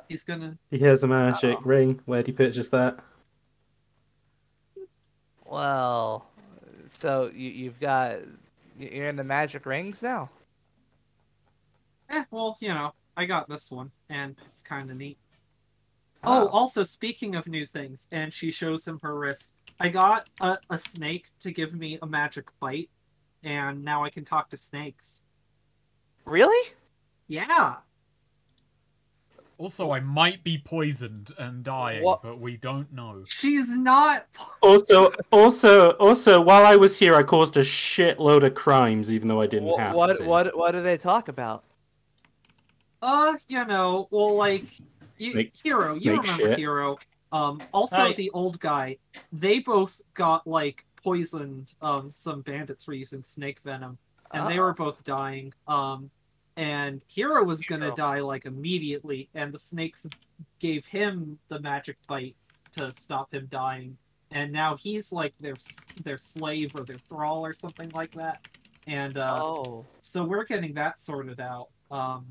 He's gonna. He has a magic ring. Where'd you purchase that? Well, so you've got you're in the magic rings now. Well, I got this one, and it's kind of neat. Oh, Oh, also, speaking of new things, and she shows him her wrist. I got a snake to give me a magic bite, and now I can talk to snakes. really? Yeah. Also, I might be poisoned and dying, What? but we don't know. She's not. Also, while I was here, I caused a shitload of crimes, even though I didn't have What? to. What do they talk about? Well, like, Make- Hero, you make remember shit. Hero. Also Hi. the old guy. They both got, like, poisoned. Some bandits were using snake venom, and they were both dying. And Hero was gonna die, like, immediately, and the snakes gave him the magic bite to stop him dying. And now he's, like, their slave or their thrall or something like that. And, so we're getting that sorted out. But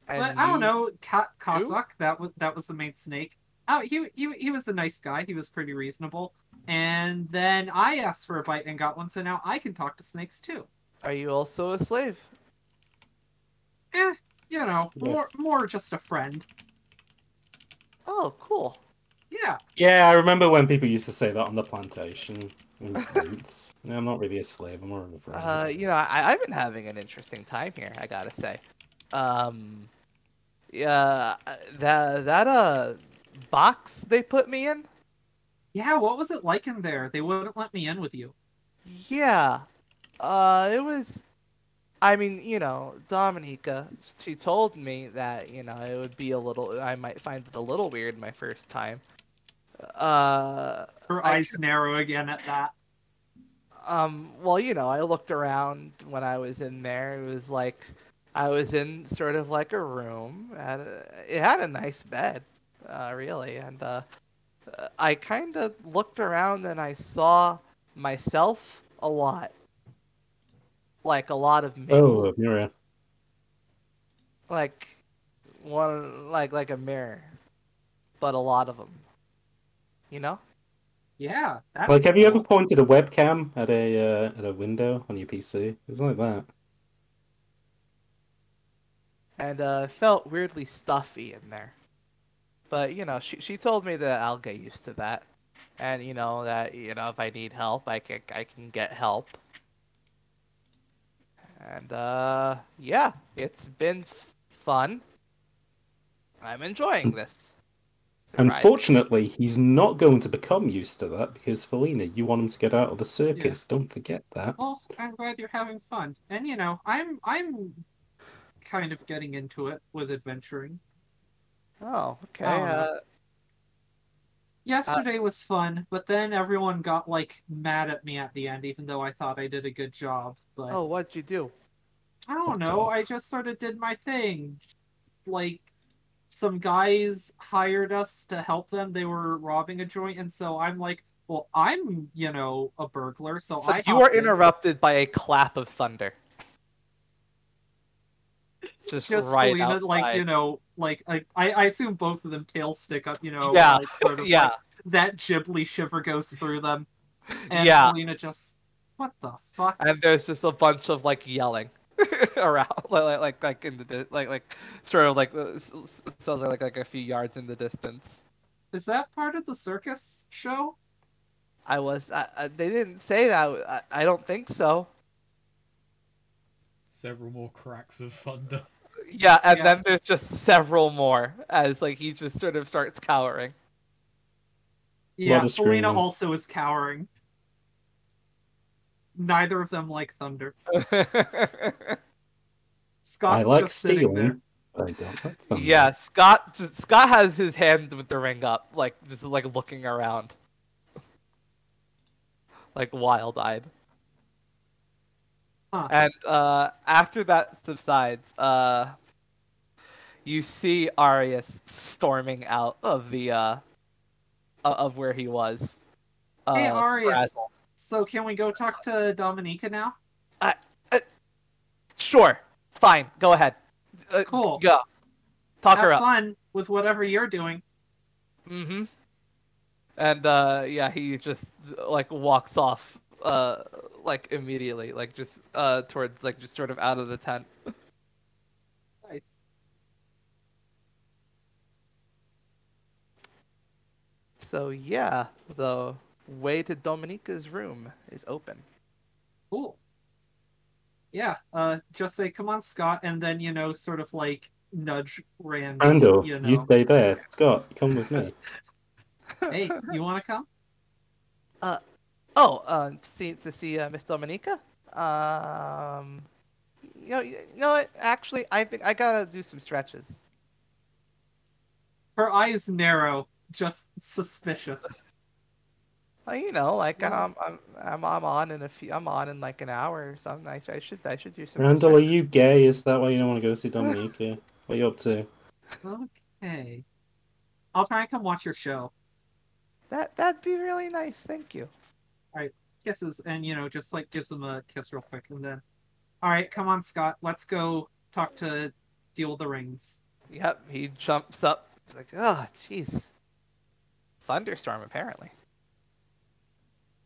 I don't know, Kazak, that was the main snake. Oh, he was a nice guy. He was pretty reasonable. And then I asked for a bite and got one, so now I can talk to snakes too. Are you also a slave? Yes. More just a friend. Oh, cool. Yeah. Yeah, I remember when people used to say that on the plantation. In Roots. No, I'm not really a slave. I'm more of a friend. I've been having an interesting time here, I gotta say. Yeah, that box they put me in. Yeah, what was it like in there? They wouldn't let me in with you. Yeah, it was. I mean, Dominica, she told me that it would be I might find it a little weird my first time. Her eyes narrow again at that. Well, I looked around when I was in there. It was like I was in sort of like a room, and it had a nice bed, really. And I kind of looked around and I saw myself a lot, like a lot of me, Oh, a mirror. like one, like a mirror, but a lot of them. Yeah, that's Like, have you ever cool. pointed a webcam at a window on your PC? It's like that. And it felt weirdly stuffy in there. But she told me that I'll get used to that, and that if I need help, I can get help. And yeah, it's been fun. I'm enjoying this. Unfortunately, he's not going to become used to that because Felina, you want him to get out of the circus. Don't forget that. Well, I'm glad you're having fun. And I'm kind of getting into it with adventuring. Oh, okay. Yesterday was fun, but then everyone got like mad at me at the end, even though I thought I did a good job. But Oh, what'd you do? I don't know. I just sort of did my thing. Like, some guys hired us to help them. They were robbing a joint, and so I'm like, well, I'm a burglar, so I. You are interrupted by a clap of thunder. Just right Felina, outside. I assume both of them tails stick up, Yeah, like, sort of yeah. like, that Ghibli shiver goes through them, and Yeah. Felina just, what the fuck? And there's just a bunch of yelling around, like in the like sort of sounds like a few yards in the distance. Is that part of the circus show? They didn't say that. I don't think so. Several more cracks of thunder. Yeah, and then there's just several more as he just sort of starts cowering. Yeah, Felina also is cowering. Neither of them like thunder. Scott's I like just sitting there. stealing, but I don't like thunder. Yeah, Scott has his hand with the ring up, just looking around, wild-eyed. Huh. And after that subsides, you see Arius storming out of the of where he was. Hey, Arius. frazzled. So can we go talk to Dominica now? Sure, fine, go ahead. Cool. Go. Talk her Have up. fun with whatever you're doing. Mm-hmm. And yeah, he just like walks off like immediately, like just towards like just sort of out of the tent. Nice. So yeah, the way to Dominica's room is open. Cool. Yeah, just say, come on, Scott, and then, sort of like nudge Randy, Randall, you stay there. Scott, come with me. Hey, you want to come? To see Miss Dominica. You know what? Actually, I think I gotta do some stretches. Her eyes narrow, just suspicious. You know, like So- I'm on in I'm on in like an hour or something. I should do some. Randall, are stretches. you gay? Is that why you don't want to go see Dominica? What are you up to? Okay. I'll try and come watch your show. That'd be really nice. Thank you. Alright, kisses, and, just like gives him a kiss real quick, and then, alright, come on, Scott, let's go talk to Deal with the Rings. Yep, he jumps up. It's like, oh, jeez. Thunderstorm, apparently.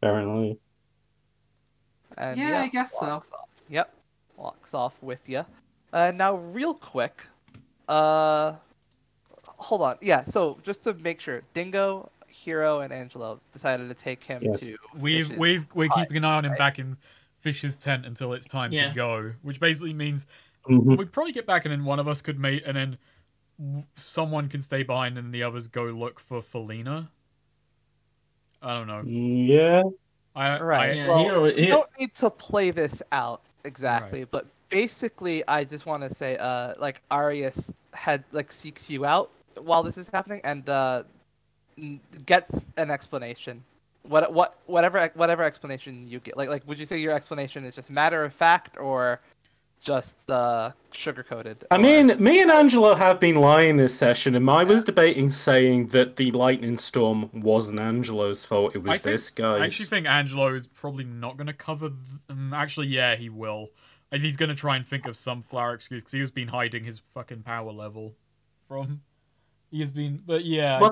Apparently. And Yeah, I guess so. walks off. Yep, walks off with you. Now, real quick, hold on. Yeah, so just to make sure, Dingo, Hero, and Angelo decided to take him Yes. to. We're Fish's keeping an eye on him right? back in Fish's tent until it's time to go, which basically means Mhm. we'd probably get back and then one of us could mate, and then someone can stay behind and the others go look for Felina. I don't know. Yeah. Right. Yeah, Well, he- you don't need to play this out exactly, but basically, I just want to say, like Arius seeks you out while this is happening and gets an explanation. Whatever explanation you get. Like, would you say your explanation is just matter of fact or just sugar coated? I mean, me and Angelo have been lying this session, and I was debating saying that the lightning storm wasn't Angelo's fault, it was this guy's. I actually think Angelo is probably not going to cover... actually, yeah, he will. And he's going to try and think of some flower excuse, because he has been hiding his fucking power level from... He has been... But yeah... Well,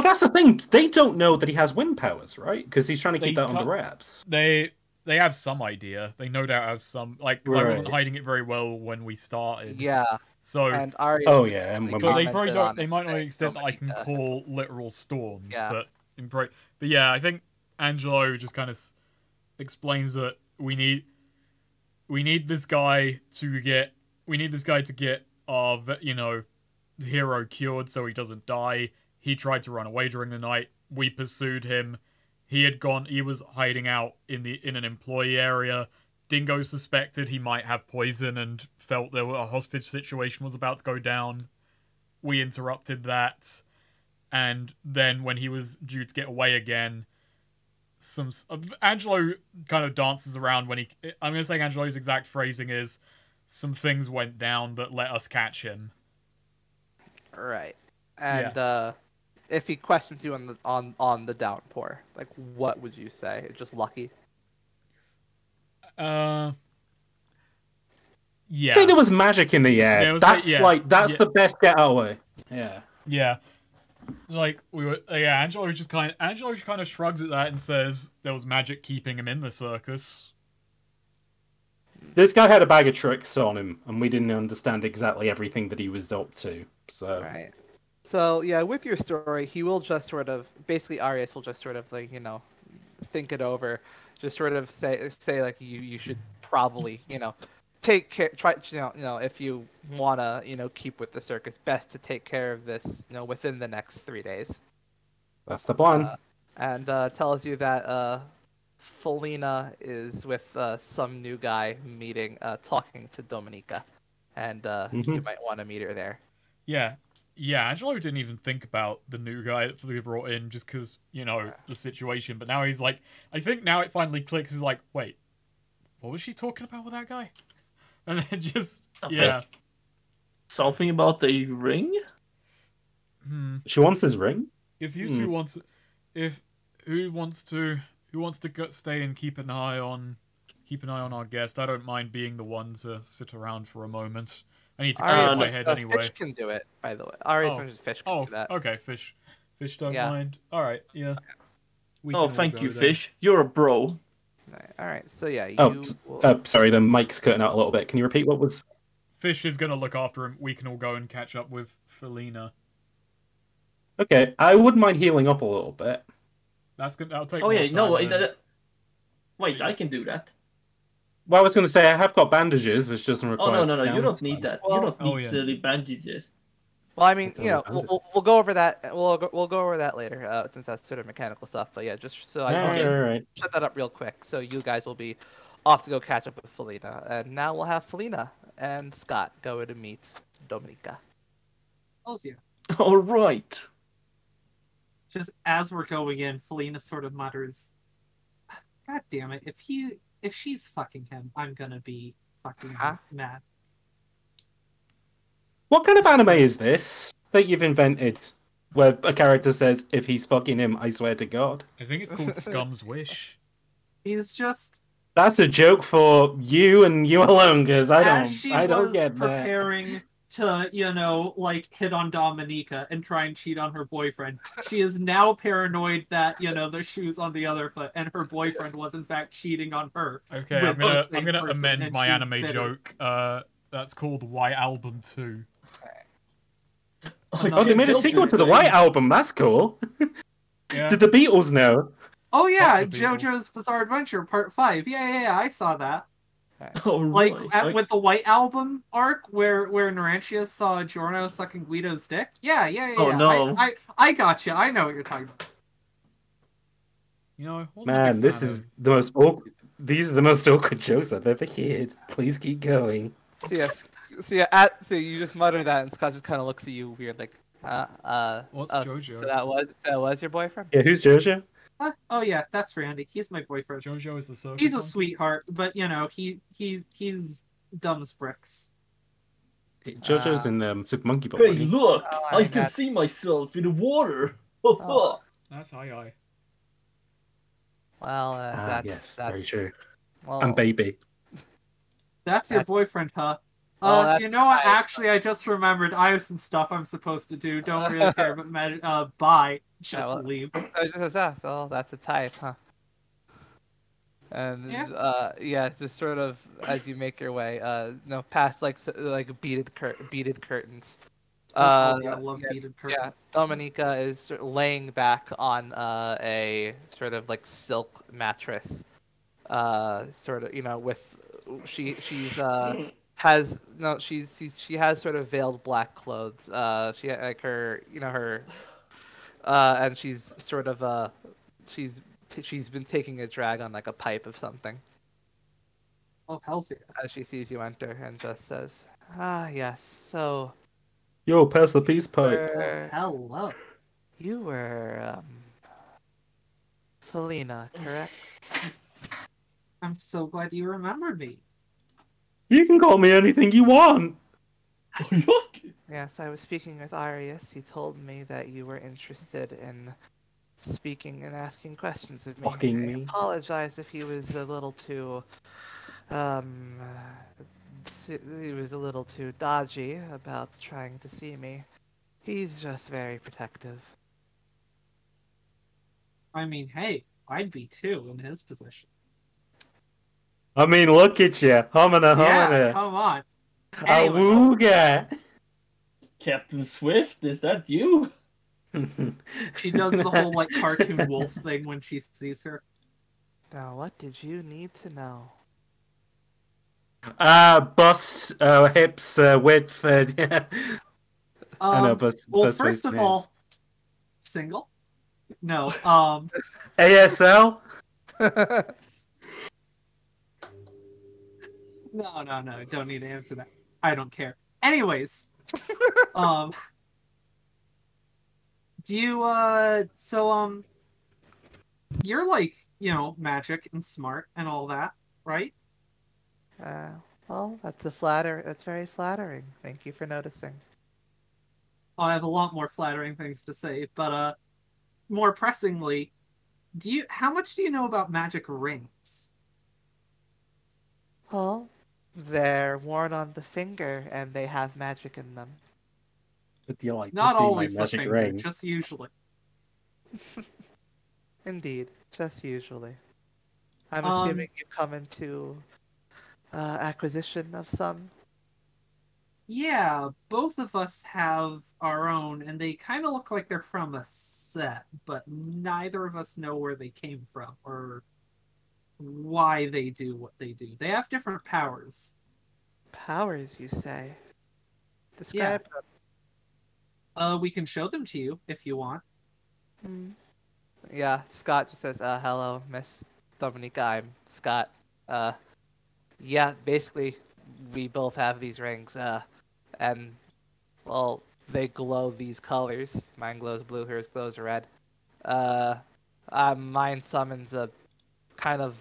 that's the thing. They don't know that he has wind powers, right? Because he's trying to keep They that under can't- wraps. They have some idea. They no doubt have some... Like, 'cause I wasn't Right. hiding it very well when we started. Yeah. So... And Arius. Oh, yeah, and actually when But they probably commented don't. on They it, might not saying extent that I can Dominica. call literal storms. Yeah. But yeah, I think Angelo just kind of explains that we need this guy to get our hero cured so he doesn't die. He tried to run away during the night. We pursued him. He was hiding out in an employee area. Dingo suspected he might have poison and felt a hostage situation was about to go down. We interrupted that, and then when he was due to get away again, Angelo kind of dances around when I'm going to say Angelo's exact phrasing is, some things went down that let us catch him. Right. And if he questions you on the downpour, like what would you say? Just lucky. Yeah. Say there was magic in the air. There was That's yeah. the best get out way. Yeah. Yeah. Like Angelo just kind of shrugs at that and says there was magic keeping him in the circus. This guy had a bag of tricks on him, and we didn't understand exactly everything that he was up to. So Right. So yeah, with your story, he will just sort of basically Arius will just sort of like think it over, just sort of say like you should probably take care if you wanna keep with the circus, best to take care of this within the next 3 days. that's the plan. And tells you that Felina is with some new guy talking to Dominica, and you might want to meet her there. Yeah, Angelo didn't even think about the new guy that we brought in just because, the situation. But now he's like, I think now it finally clicks. He's like, wait, what was she talking about with that guy? And then just, yeah. Something about the ring? She wants his ring. If you two want, who wants to stay and keep an eye on our guest, I don't mind being the one to sit around for a moment. I need to clear Arya, my head anyway. Fish can do it, by the way. Arya's Oh. mentioned Fish can Oh, do that. okay, fish don't Yeah. mind. All right, yeah. We can Oh, all thank go you, then. Fish. You're a bro. All right, so yeah, Oh, you. sorry, the mic's cutting out a little bit. Can you repeat what was? Fish is gonna look after him. We can all go and catch up with Felina. Okay, I wouldn't mind healing up a little bit. That's good. I'll take. Oh yeah, no, more time than- wait, I can do that. Well, I was going to say I have got bandages, which doesn't Oh require. no, you don't downtime. need that. Well- you don't need Oh, yeah. silly bandages. Well, I mean, It's you know, only we'll go over that. We'll go over that later, since that's sort of mechanical stuff. But yeah, just so I just wanted to Alright. set that up real quick. So you guys will be off to go catch up with Felina, and now we'll have Felina and Scott go to meet Dominica. Hells yeah. All right. Just as we're going in, Felina sort of mutters, "God damn it! If she's fucking him, I'm gonna be fucking Huh? mad." What kind of anime is this that you've invented? Where a character says, if he's fucking him, I swear to God. I think it's called Scum's Wish. He's just That's a joke for you and you alone, because I as she don't was get that. preparing to, like, hit on Dominica and try and cheat on her boyfriend. She is now paranoid that, there's shoes on the other foot, and her boyfriend was in fact cheating on her. Okay, with I'm the gonna same person, amend and my she's anime bitter. joke. That's called White Album 2. Oh, they made a sequel to the White Album. That's cool. Yeah. Did the Beatles know? Oh yeah, Fuck the Beatles. JoJo's Bizarre Adventure Part 5. Yeah, I saw that. All Like, right. with the White Album arc, where Narantia saw Giorno sucking Guido's dick. Yeah. Oh, no. I gotcha. I know what you're talking about. I wasn't a Man, big this fan is of- the most awkward. These are the most awkward jokes I've ever heard. Please keep going. So yes, so you just mutter that, and Scott just kind of looks at you weird, like, What's oh, JoJo? So that was your boyfriend? Yeah, who's Jojo? Huh? Oh yeah, that's Randy. He's my boyfriend. JoJo is the circus. He's a one? sweetheart, but he's dumb as bricks. Jojo's in Super Monkey Ball. Hey, isn't he? look! Oh, I I can got- see myself in the water. Oh. That's high. Well, Ah, yes, very true. Well, And baby. That's your That- boyfriend, huh? Oh, that's You know what? right. Actually, I just remembered. I have some stuff I'm supposed to do. Don't really care, but bye. Just well- leave. So that's a type, huh? And Yeah. just sort of as you make your way, past like beaded curtains. I love beaded Yeah, curtains. Dominica is laying back on a sort of like silk mattress, sort of with she has sort of veiled black clothes. She like her and she's sort of she's been taking a drag on like a pipe of something Oh, hell's yeah. as she sees you enter and just says, "Ah, yes. So Yo, pass the peace pipe. Hello. you were Felina, correct?" I'm so glad you remembered me. You can call me anything you want. Yes, I was speaking with Arius. He told me that you were interested in speaking and asking questions of me. Fucking I me. apologize if he was a little too, he was a little too dodgy about trying to see me. He's just very protective. I mean, hey, I'd be too in his position. I mean, look at you. Homina, Yeah, homina. come on. Awooga. Captain Swift, is that you? She does the whole like cartoon wolf thing when she sees her. Now, what did you need to know? Bust, hips, width, yeah. I know, but Well, first of all, single? No. ASL? No. Don't need to answer that. I don't care. Anyways, do you you're like, magic and smart and all that, right? Well, that's very flattering. Thank you for noticing. I have a lot more flattering things to say, but more pressingly, how much do you know about magic rings? Well, They're worn on the finger, and they have magic in them. Would you like to Not see my always the magic finger, ring? just usually. Indeed, just usually. I'm Um, assuming you come into acquisition of some. Yeah, both of us have our own, and they kind of look like they're from a set, but neither of us know where they came from or why they do what they do. They have different powers. Powers, you say? Yeah. Describe We can show them to you if you want. them. Yeah, Scott just says, hello, Miss Dominica, I'm Scott. Yeah, basically, we both have these rings, and, well, they glow these colors. Mine glows blue, hers glows red. Mine summons a kind of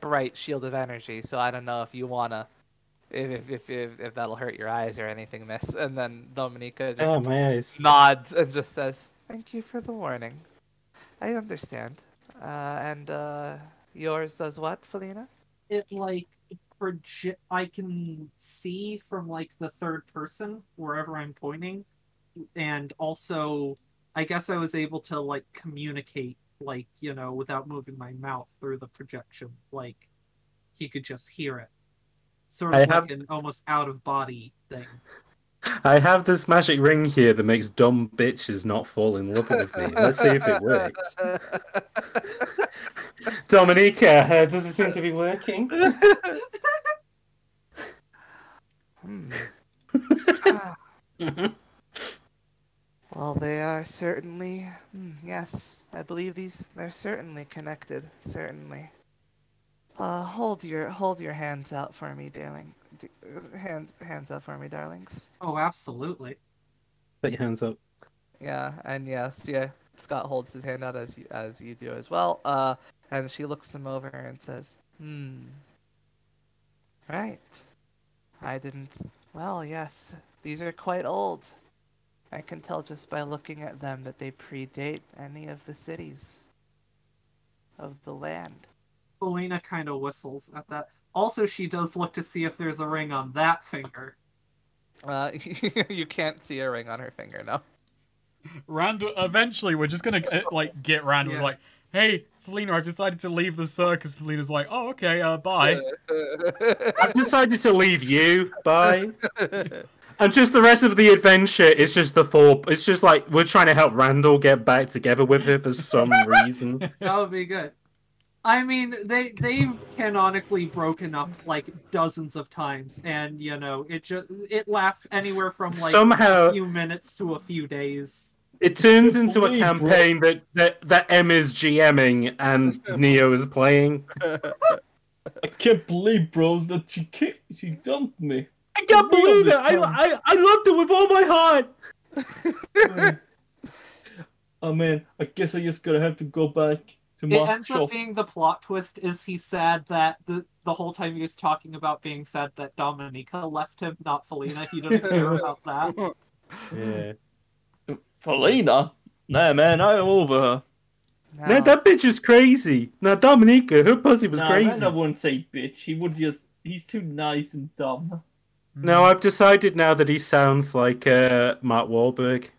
bright shield of energy, so I don't know if you wanna, if that'll hurt your eyes or anything, miss. And then Dominica just Oh, my eyes. nods and just says, thank you for the warning. I understand. And yours does what, Felina? It like I can see from like the third person wherever I'm pointing, and also I guess I was able to like communicate like without moving my mouth through the projection. Like he could just hear it, sort of like an almost out of body thing. I have this magic ring here that makes dumb bitches not fall in love with me. Let's see if it works. Dominica, does it seem to be working? Well, they are certainly. Yes, I believe they're certainly connected. Certainly. Hold your hands out for me, darling. Hands up for me, darlings. Oh, absolutely. Put your hands up. Yeah, and yes, yeah. Scott holds his hand out as you do as well. And she looks him over and says, Right. I didn't. Well, yes, these are quite old. I can tell just by looking at them that they predate any of the cities of the land. Elena kind of whistles at that. Also, she does look to see if there's a ring on that finger. You can't see a ring on her finger, no. Randall, eventually, we're just gonna get Randall. Yeah. Like, hey, Felina, I've decided to leave the circus. Felina's like, oh, okay, bye. I've decided to leave you. Bye. And just the rest of the adventure is just it's just like we're trying to help Randall get back together with her for some reason. That would be good. I mean, they've canonically broken up like dozens of times, and it lasts anywhere from like Somehow a few minutes to a few days. it turns into a campaign that M is GMing and Neo is playing. I can't believe, bros, that she dumped me. I can't believe it! I loved it with all my heart! Oh man, I guess I just gotta have to go back to It my ends up being the plot twist is he's sad that the whole time he was talking about being sad that Dominica left him, not Felina. He doesn't care about that. Yeah. Felina? Nah, man, I'm over her. No, that bitch is crazy. Now Dominica, her pussy was crazy. Randall wouldn't say bitch. He would he's too nice and dumb. No, I've decided now that he sounds like Mark Wahlberg.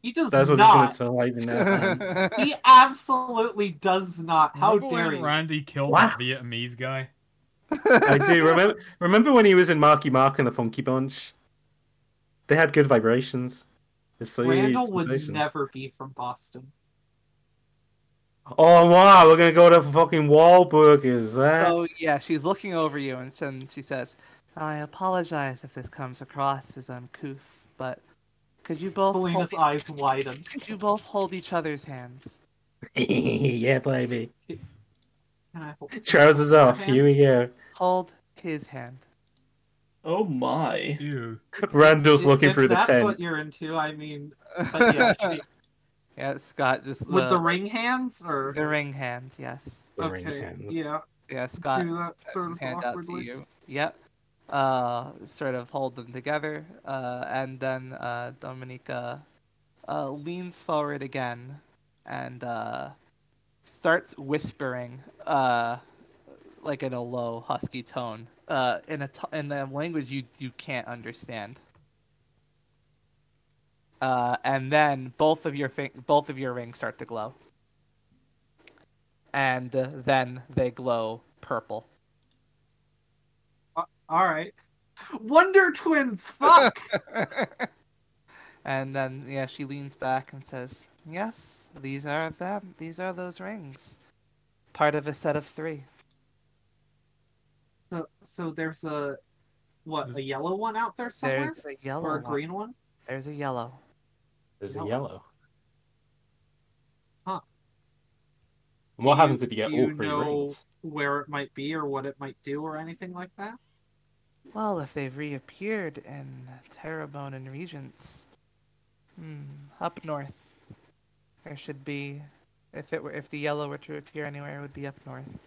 He does That's what not. it's going to tell now. He absolutely does not. How Remember dare when you? Randy killed that Vietnamese guy? I do. Remember when he was in Marky Mark and the Funky Bunch? They had good vibrations. Randall would never be from Boston. Oh wow, we're gonna go to fucking Wahlburgers, eh? So yeah, she's looking over you and she says, I apologize if this comes across as uncouth, but could you both Felina's eyes widen. Could you both hold each other's hands? Yeah, baby. Can I hold Trousers off. hand? Here we go. Hold his hand. Oh my. Ew. Randall's looking If through the that's tent. what you're into, I mean, but yeah, Yeah, Scott just with the ring hands or the ring hand, yes. The ring okay, hands. yeah, Yeah, Scott do that sets sort his of hand out to awkwardly. you. Yep. Sort of hold them together, and then Dominica leans forward again and starts whispering, like in a low, husky tone, in the language you can't understand. And then both of your rings start to glow, and then they glow purple. All right. Wonder Twins. Fuck. And then yeah, she leans back and says, "Yes, these are them. These are those rings. Part of a set of 3." So there's a There's- a yellow one out there somewhere, There's a yellow or a one. green one? There's a yellow. There's a Yellow. yellow. Huh. And what Do happens if you get do all you 3 know rings? where it might be or what it might do or anything like that? Well, if they've reappeared in Terrebonne and Regents, up north, there should be. If the yellow were to appear anywhere, it would be up north.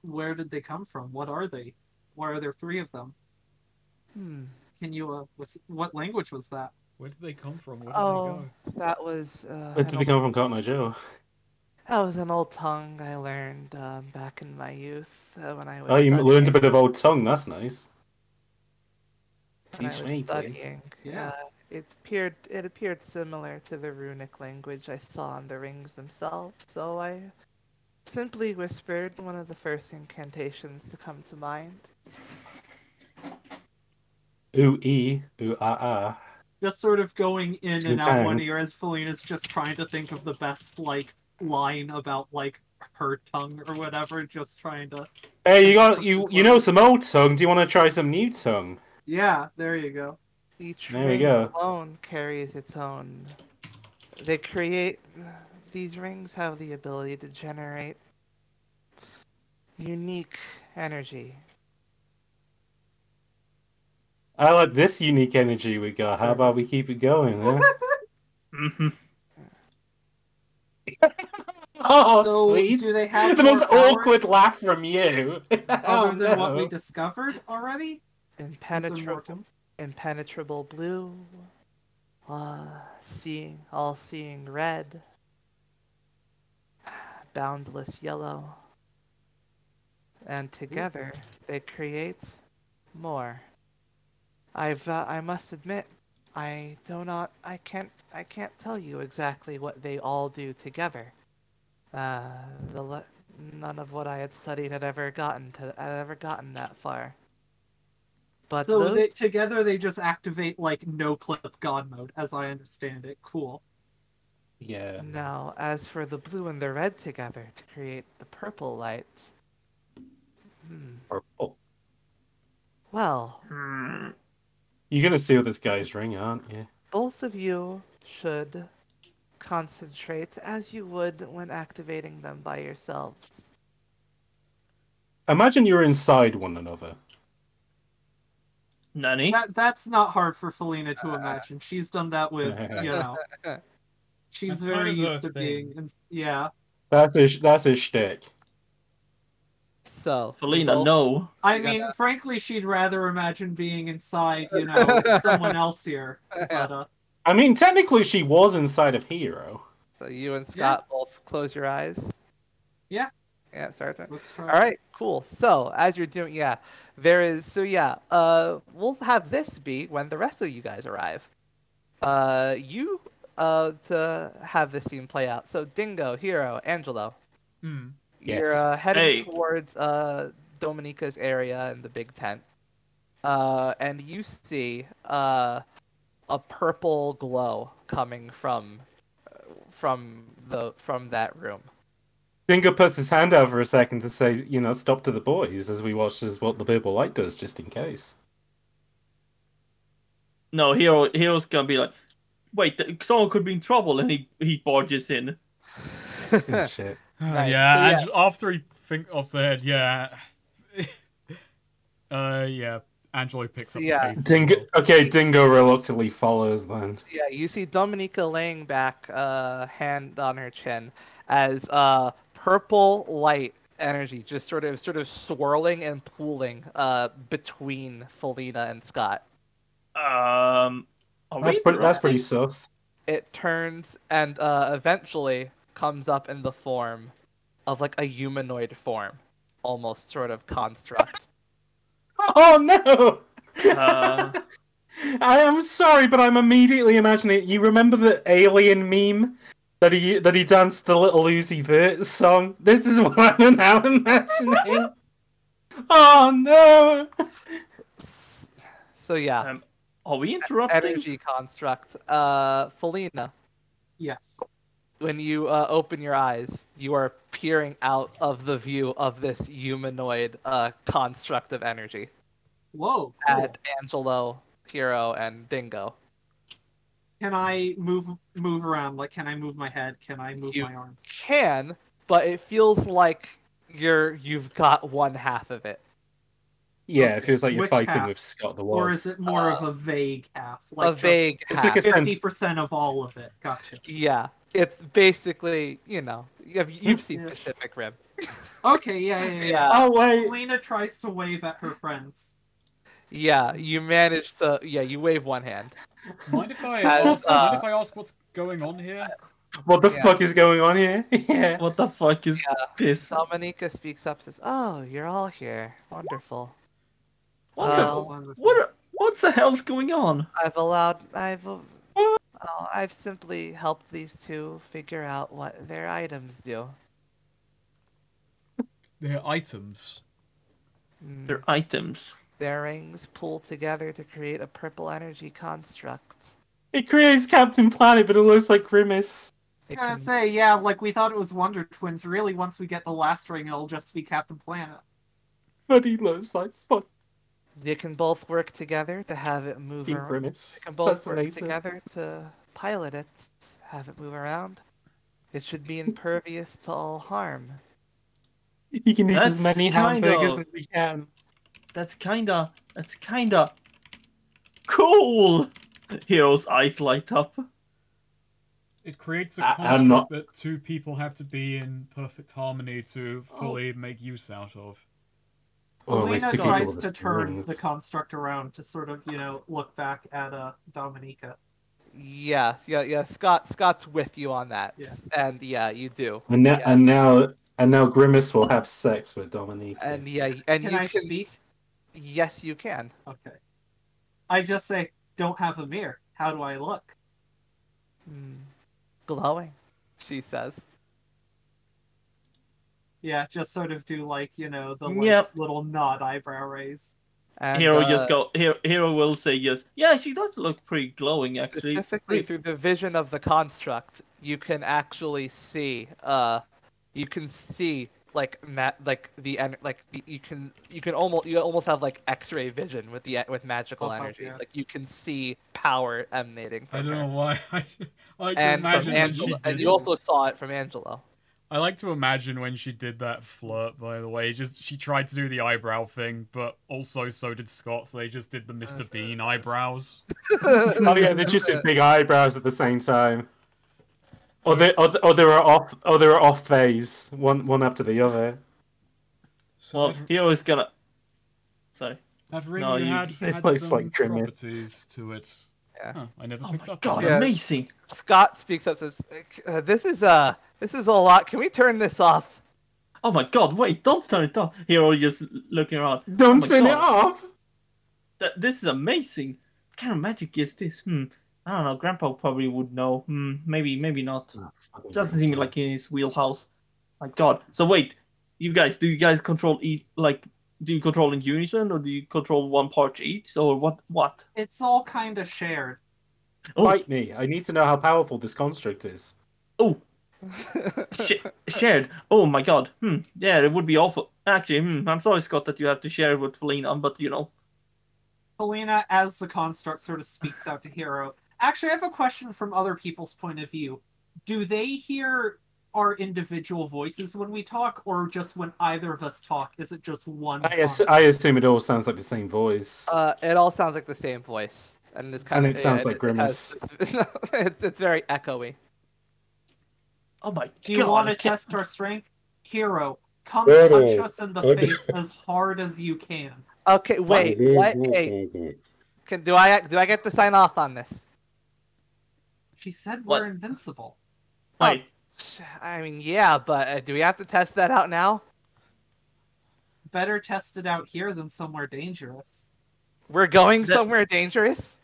Where did they come from? What are they? Why are there 3 of them? Can you what language was that? Where did they come from? Where did Oh, they go? that was. Where did they come from, Cotton Eye Joe? That was an old tongue I learned back in my youth when I was. Oh, you learned a studying. bit of old tongue. That's nice. When I Teach was me, please. studying. Yeah. It appeared similar to the runic language I saw on the rings themselves, so I simply whispered one of the first incantations to come to mind. Ooh ee, ooh ah ah. Just sort of going in and out Tang. one ear as Felina's just trying to think of the best line about her tongue or whatever, just trying to. Hey, you know some old tongue. Do you want to try some new tongue? Yeah, there you go. Each There we ring go. alone carries its own. These rings have the ability to generate unique energy. I like this unique energy we got. How about we keep it going, huh? Oh, So, sweet. do they have The more most awkward powers? laugh from you. Other than what we no. discovered already? Is there more to- Impenetrable blue, all-seeing red, boundless yellow, and together they create more. I must admit, I can't tell you exactly what they all do together. None of what I had studied had ever gotten that far. But So together they just activate no clip god mode, as I understand it. Cool. Yeah. now, as for the blue and the red together to create the purple light, Purple. well, You're gonna steal this guy's ring, aren't you? both of you should concentrate as you would when activating them by yourselves. Imagine you're inside one another. Nanny? That's not hard for Felina to imagine. She's done that with, she's That's very kind of used her to being, yeah. That's his shtick. So, Felina, both- no. I You mean, gotta- frankly, she'd rather imagine being inside, someone else here. But, I mean, technically, she was inside of Hero. So you and Scott both close your eyes. Yeah. Yeah, start it. let's try. All right, cool. So as you're doing, we'll have this be when the rest of you guys arrive. To have this scene play out. So Dingo, Hero, Angelo, you're Yes. heading towards Dominica's area in the big tent, and you see a purple glow coming from that room. Dingo puts his hand out for a second to say, stop to the boys as we watch what the purple light does, just in case. No, Hero's gonna be like, wait, someone could be in trouble, and he barges in. Shit. Nice. Yeah, So, after he think off the head, Angelo picks up the pace. as well. Dingo reluctantly follows then. Yeah, you see Dominica laying back, hand on her chin, as purple light energy just sort of swirling and pooling between Felina and Scott. That's pretty sus. It turns and eventually comes up in the form of like a humanoid form, almost sort of construct. Oh no! Uh, I am sorry, but I'm immediately imagining. You remember the alien meme that he danced the Little Uzi Vert song? This is what I'm now imagining. Oh no! So yeah, are we interrupting? energy construct. Felina, Yes. when you open your eyes, you are peering out of the view of this humanoid construct of energy Whoa. Cool. at Angelo, Hero, and Dingo. Can I move around? Like, can I move my head? Can I move You my arms? can, but it feels like you've got one half of it. Yeah, Okay. it feels like you're Which fighting half? with Scott the Or Woz. is it more of a vague half? Like A vague It's half. like a 50% of all of it. Gotcha. Yeah, it's basically, you've seen Yeah. Pacific Rim. Okay, yeah. Yeah. Oh wait, Lena tries to wave at her friends. Yeah, you managed to. Yeah, you wave one hand. Mind if I As, ask what's going on here? what the Yeah. fuck is going on here? Yeah. What the fuck is this? Dominica speaks up, says, "Oh, you're all here. Wonderful. What's the hell's going on? I've simply helped these two figure out what their items do. They're items. They're items. Their rings pull together to create a purple energy construct. It creates Captain Planet, but it looks like Grimace. It I can, was gonna say, yeah, like we thought it was Wonder Twins. Really, once we get the last ring, it'll just be Captain Planet. But he looks like fuck they can both work together to have it move around. Grimace. They can both That's work amazing. together to pilot it, have it move around. It should be impervious to all harm. He can eat as That's many kind hamburgers of- as he can. That's kinda cool. Hero's eyes light up. It creates a I'm construct not- that two people have to be in perfect harmony to fully make use out of. Or at least Lena two tries people to with turn rings. the construct around to sort of, look back at Dominica. Yeah. Scott's with you on that, Yeah. and yeah, you do. And now, Yeah. and now Grimace will have sex with Dominique. And yeah, and Can you I can speak? Yes, you can. Okay. I just say, don't have a mirror. How do I look? Glowing, she says. Yeah, just sort of do the Yep. little nod eyebrow raise. And, Hero will say yes. Yeah, she does look pretty glowing actually. specifically through the vision of the construct, you can actually see. You can see you almost have like X-ray vision with magical Oh, energy. yeah. Like you can see power emanating I from don't her. know why. I like to And from imagine when she Angelo, did and you also saw it from Angelo. I like to imagine when she did that flirt, by the way. She tried to do the eyebrow thing, but also so did Scott, so they just did the Mr. Bean eyebrows. Oh yeah, they just did big eyebrows at the same time. Or they were off phase, one after the other. So Well, Hero's gonna. Sorry. that ring no, had it looks some like Grimace. properties to it. Yeah. Huh, I never Oh picked my up god, on Yeah. that. amazing! Scott speaks up, says, "This is a lot. Can we turn this off?" Oh my god, wait, don't turn it off. Hero just looking around. Don't my turn it God. off. This is amazing. What kind of magic is this? I don't know. Grandpa probably would know. Maybe not. Doesn't seem like in his wheelhouse. My god. So wait, do you guys control do you control in unison or do you control one part each or what? It's all kind of shared. Oh, Fight me. I need to know how powerful this construct is. oh, shared. Oh my god. Yeah, it would be awful. Actually, I'm sorry, Scott, that you have to share with Felina, but Helena, as the construct, sort of speaks out to Hero. Actually, I have a question from other people's point of view. Do they hear our individual voices when we talk, or just when either of us talk? Is it just one? I assume it all sounds like the same voice. It all sounds like the same voice, and it's kind And of. it sounds like Grimace. It's very echoey. Oh my Do you god. want to test our strength? Hero, come punch us in the face as hard as you can. Okay, wait. What? Hey, do I get to sign off on this? She said What? we're invincible. Wait, I mean, yeah, but do we have to test that out now? Better test it out here than somewhere dangerous. We're going That- somewhere dangerous?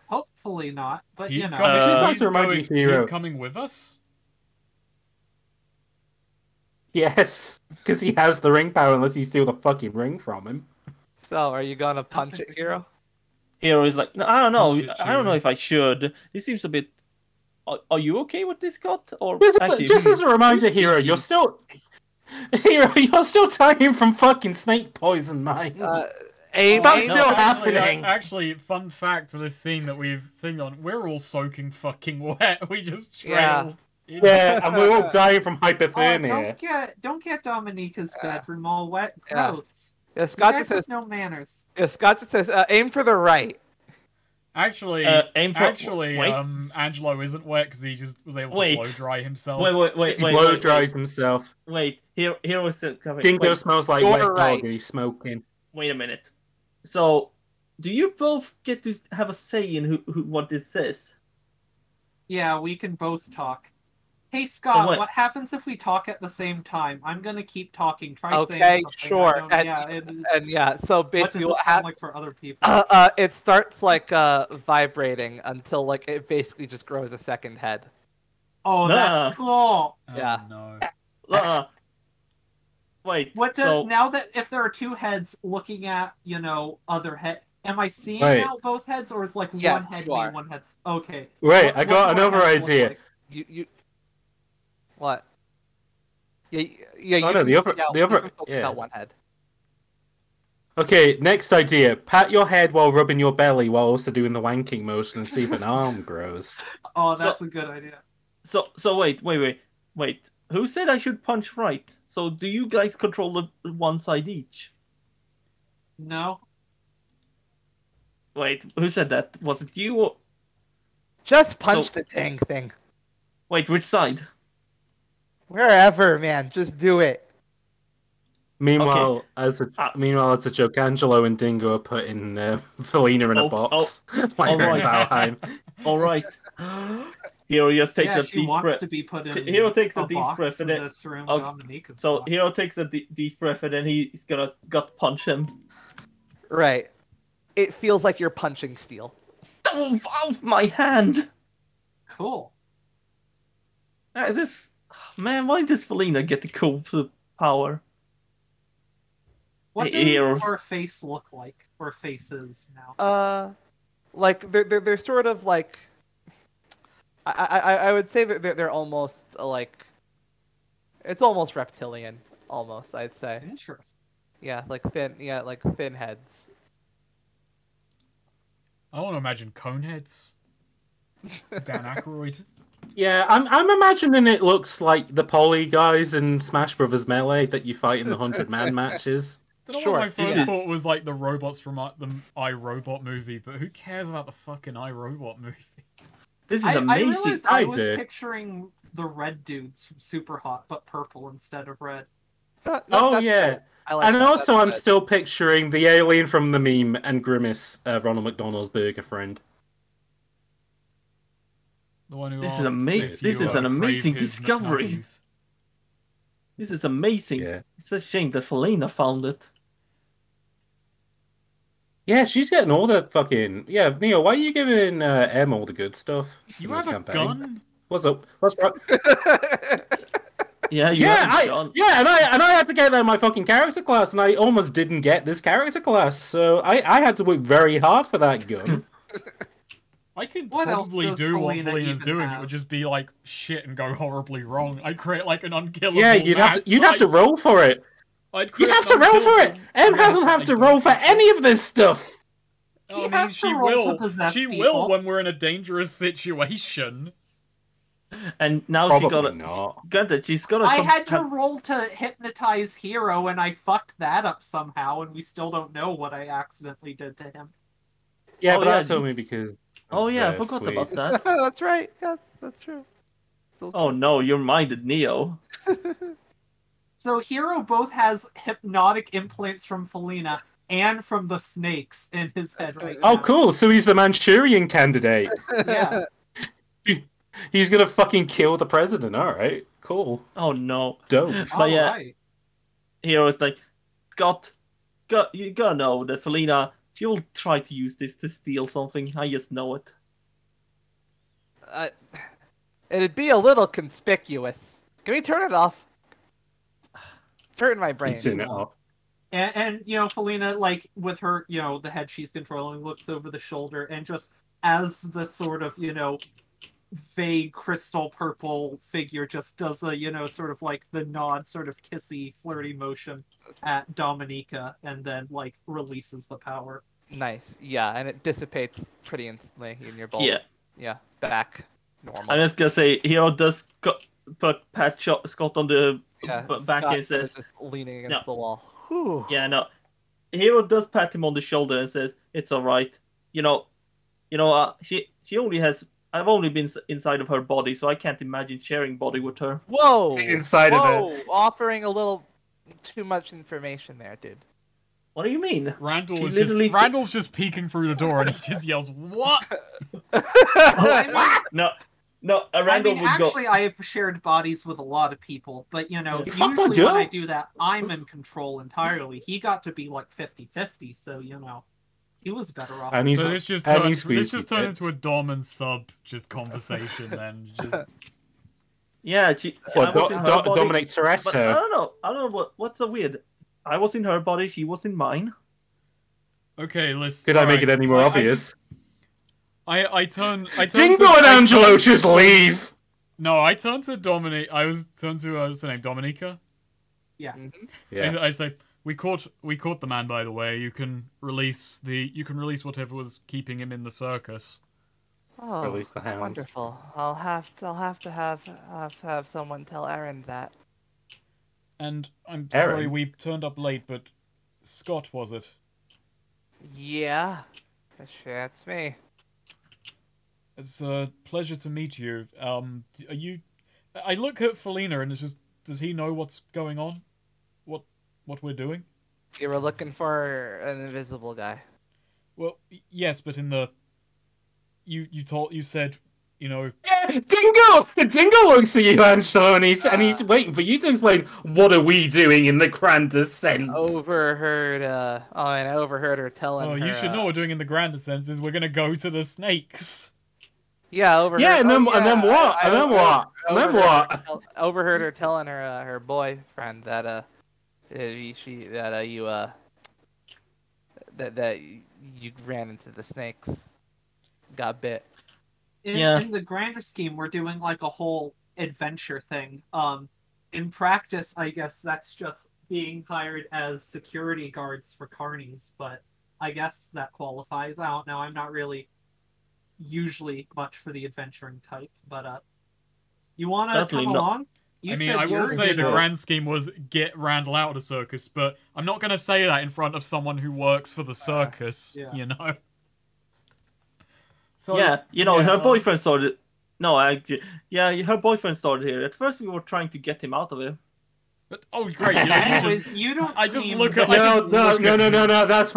Hopefully not, but He's you know. coming. Just like He's, to remind you, going, Hero. he's coming with us. Yes, because he has the ring power unless you steal the fucking ring from him. So, are you gonna punch it, Hero? Hero is like, no, I don't know. Punch it, I don't know Hero. if I should. This seems a bit. Are you okay with this, Scott? Or actually, Just as a reminder, who's Hero, thinking? you're still dying from fucking snake poison, mate. Aim, That's aim, still actually, happening. Actually, fun fact for this scene that we've thing on, we're all soaking fucking wet. We just Yeah. trailed. Yeah, and we're all dying from Oh, hypothermia. don't get Dominica's bedroom all wet. Yeah. Gross. Yeah, You Scott guys just have says. no manners. Yeah, Scott just says, aim for the right. Actually, aim for- wait. Angelo isn't wet because he just was able to Wait. blow dry himself. Wait, He blow dries himself. Hero is still coming. Dingo Wait, smells like You're wet right. dog and he's smoking. wait a minute. So, do you both get to have a say in who what this says? Yeah, we can both talk. Hey Scott, what? what happens if we talk at the same time? I'm gonna keep talking. Try Okay, saying something. sure. I don't- And- yeah, And yeah, so what does basically it what sound happens? like for other people? It starts like vibrating until like it basically just grows a second head. Oh, Nah. that's cool. Oh, Yeah. no. Wait. What does so, now that if there are two heads looking at other head? Am I seeing Wait. out both heads, or is like Yes, one head you me, are. one head's okay? Wait, What- I got what do our another heads look idea. like? You what? Yeah, yeah. Oh, You no, can the other- figure out- the you other- can focus yeah. out one head. Okay, next idea. Pat your head while rubbing your belly while also doing the wanking motion and see if an arm grows. Oh, So- that's a good idea. so wait. Who said I should punch right? So, do you guys control the one side each? No, Wait, who said that? Was it you? Or... Just punch the dang thing. Wait, which side? Wherever, man. Just do it. Meanwhile, as a joke, Angelo and Dingo are putting Felina in a Oh, box. like all they're in right. Valheim. All right. Hero just takes yeah, a she deep wants breath. to be put in. Hero takes a deep box breath in and then. this room. Oh, Dominique is So locked. Hero takes a deep breath and then he's gonna gut punch him. Right. It feels like you're punching steel. Oh, off my hand! Cool. Man, why does Felina get the cool power? What Hey, Hero. does our face look like, or faces now? Like they're sort of like. I would say that they're almost like. It's almost reptilian, almost I'd say. Interesting. Yeah, like fin heads. I want to imagine Coneheads. Dan Aykroyd. Yeah, I'm imagining it looks like the poly guys in Smash Brothers Melee that you fight in the 100-man matches. Don't know Sure. what my first Yeah. thought was like the robots from the iRobot movie, but who cares about the fucking iRobot movie? This is I amazing. realized I was do. picturing the red dudes from Super Hot, but purple instead of red. Oh, yeah. good. I like And that. also, That's I'm good. still picturing the alien from the meme and Grimace, Ronald McDonald's burger friend. The one who This is asks amazing. if This you, is an crave amazing his discovery. McNuggies. This is amazing. Yeah. It's a shame that Felina found it. Yeah, she's getting all the fucking... Yeah, Neo, why are you giving Em all the good stuff? You in this have a campaign? gun? What's up? What's wrong? Yeah, you Yeah, have John. and I had to get my fucking character class, and I almost didn't get this character class, so I had to work very hard for that gun. I could What else probably does do what Felina Felina's even doing. It have? would just be like shit and go horribly wrong. I'd create like an unkillable. Yeah, you'd have to mass, roll for it. I'd You'd create have an to roll for it. unkillable Em mass hasn't that had to I roll for don't any of this stuff. He I mean, has to she roll to will. possess She people. will when we're in a dangerous situation. And now Probably she got it. not. Got it. She's got I had to roll to hypnotize Hero, and I fucked that up somehow, and we still don't know what I accidentally did to him. Yeah, Oh, but yeah, that's only because... Oh yeah, I of, forgot Sweet. about that. That's right. Yes, that's true. Still Oh no, you're minded, Neo. So Hero both has hypnotic implants from Felina and from the snakes in his head right now. Oh, cool. So he's the Manchurian candidate. Yeah. He's gonna fucking kill the president. All right, cool, Oh no. dope. But yeah, Alright. Hero's like, Scott, you gotta know that Felina, she'll try to use this to steal something. I just know it. It'd be a little conspicuous. Can we turn it off? It's hurting my brain. He's in it off. And you know, Felina, like, with her, you know, the head she's controlling, looks over the shoulder, and just as the sort of, you know, vague crystal purple figure just does a, you know, sort of like the nod, sort of kissy, flirty motion at Dominica, and then, like, releases the power. Nice. Yeah, and it dissipates pretty instantly in your bowl. Yeah. Yeah, back. Normal. I'm just gonna say, Hero does pat Scott on the back Scott and says, is just leaning against the wall. Whew. "Yeah, no." Hero does pat him on the shoulder and says, "It's all right. She only has. I've only been inside of her body, so I can't imagine sharing body with her." Whoa! Inside of it. Offering a little too much information there, dude. What do you mean? Randall's just peeking through the door and he just yells, "What?" No, Randall would actually, go. I have shared bodies with a lot of people, but, you know, Fuck my usually when girl. I do that, I'm in control entirely. He got to be, like, 50-50, so, you know, he was better off. And he's So this just and turned, he's this just turned squeezed into a Dom and sub just conversation then. Just Yeah, I What, was in her body, Dominic but I Toretto? don't know what's so weird. I was in her body, she was in mine. okay, listen. Could I make alright. it any more obvious? I turn Dingo and Angelo just leave! No, I turned to Dominic. I was turned to what's her name, Dominica. Yeah. Yeah. I say we caught the man. By the way, you can release whatever was keeping him in the circus. Oh, Release the hounds. wonderful. I'll have to have someone tell Aaron that. And I'm Aaron? sorry we turned up late, but Scott, was it? Yeah, that's me. It's a pleasure to meet you. Are you? I look at Felina and it's just, does he know what's going on? What we're doing? You were looking for an invisible guy. Well, yes, but in the you said, you know. Yeah, Dingo looks at you, Angelo, and he's waiting for you to explain what are we doing in the grandest sense. I overheard her telling her. Oh, you should know what we're doing in the grander sense is we're gonna go to the snakes. Yeah, overheard. Yeah, and then what? And then what? Overheard her telling her boyfriend that that you ran into the snakes, got bit. In the grander scheme, we're doing, like, a whole adventure thing. In practice, I guess that's just being hired as security guards for carnies, but I guess that qualifies. I don't know. I'm not really usually much for the adventuring type, but you want to come along? I will say the grand scheme was get Randall out of the circus, but I'm not going to say that in front of someone who works for the circus, you know? So, her boyfriend started... No, her boyfriend started here. At first we were trying to get him out of here. But, oh, great. You don't No, that's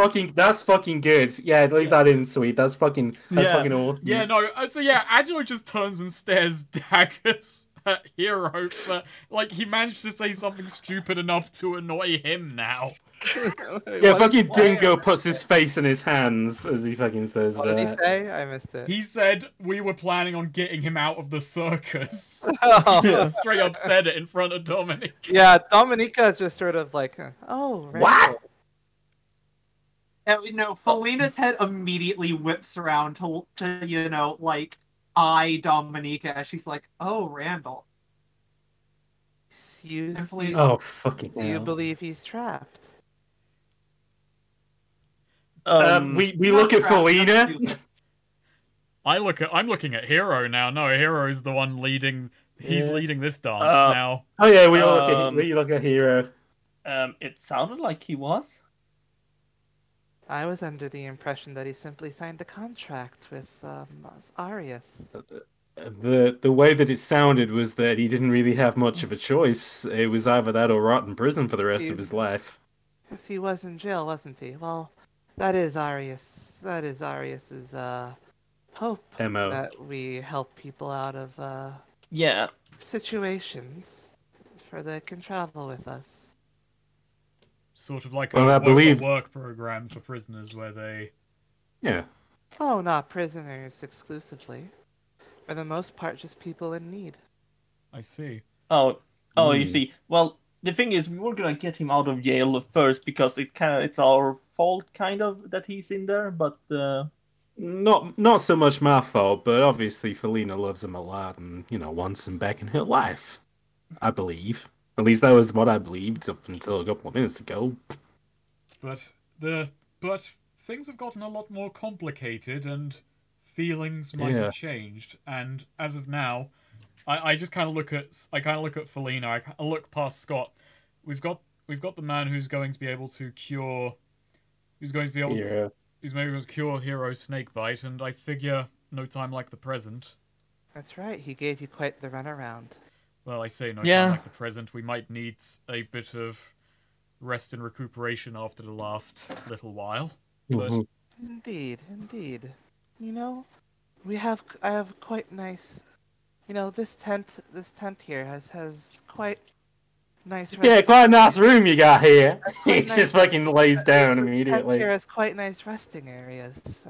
fucking good. Yeah, leave that in, sweet. That's fucking awesome. Yeah, no, so Angelo just turns and stares daggers at Hero for, like, he managed to say something stupid enough to annoy him now. Yeah, fucking Dingo puts his face in his hands as he fucking says that. What did he say? I missed it. He said we were planning on getting him out of the circus. Oh. He just straight up said it in front of Dominic. Yeah, Dominica is just sort of like, oh, right. What? And, Felina's head immediately whips around to like, eye Dominica as she's like, oh, Randall. Oh, fucking hell. Do you believe he's trapped? We look at Felina. I'm looking at Hero now. No, Hero is the one leading. He's leading this dance now. Oh yeah, we look at Hero. It sounded like he was. I was under the impression that he simply signed a contract with Arius. The way that it sounded was that he didn't really have much of a choice. It was either that or rot in prison for the rest of his life. Yes, he was in jail, wasn't he? Well, that is Arius. That is Arius's hope MO. that we help people out of Yeah. situations for they can travel with us. Sort of like Well, I a believe- work program for prisoners where they. Yeah. Oh, not prisoners exclusively. For the most part, just people in need. I see. Oh, you Hmm. see. Well, the thing is, we were gonna get him out of jail first because it's our fault, kind of, that he's in there. But Not so much my fault, but obviously Felina loves him a lot and, wants him back in her life. I believe. At least that was what I believed up until a couple of minutes ago. But things have gotten a lot more complicated and feelings might Yeah. have changed. And as of now, I just kind of look at Felina. I look past Scott. We've got the man who's going to be able to cure. Who's going to be able to. Who's maybe able to cure Hero's snakebite, and I figure no time like the present. That's right. He gave you quite the runaround. Well, I say no Yeah. time like the present. We might need a bit of rest and recuperation after the last little while. But Mhm. Indeed, indeed. You know, I have quite nice. This tent here has quite nice. Yeah, quite a nice room you got here. quite He nice. just fucking lays down Tent immediately. here has quite nice resting areas.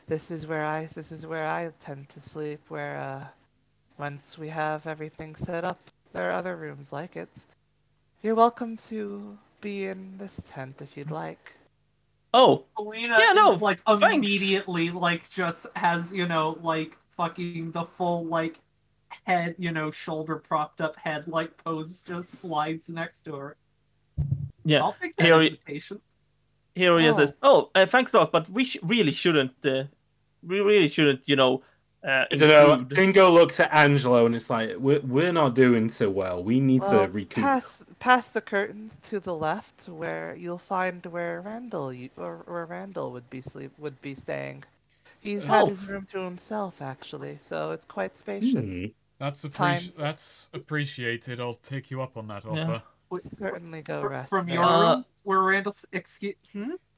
This is where I tend to sleep. Where once we have everything set up, there are other rooms like it. You're welcome to be in this tent if you'd like. oh, Felina Yeah, no, is, like, thanks. immediately, like, just has, like, fucking the full, like, head, shoulder propped up head, like, pose just slides next to her. yeah. I'll take that Here he- invitation. Hero Oh. says, thanks, Doc, but we really shouldn't. We really shouldn't, I don't know. intrude." Dingo looks at Angelo and it's like, we're not doing so well. We need to recoup. Past the curtains to the left, where you'll find where Randall would be staying. He's had Oh. his room to himself, actually, so it's quite spacious. Hmm. that's Time. that's appreciated. I'll take you up on that Yeah. offer. Certainly go rest From there. your room, where Randall's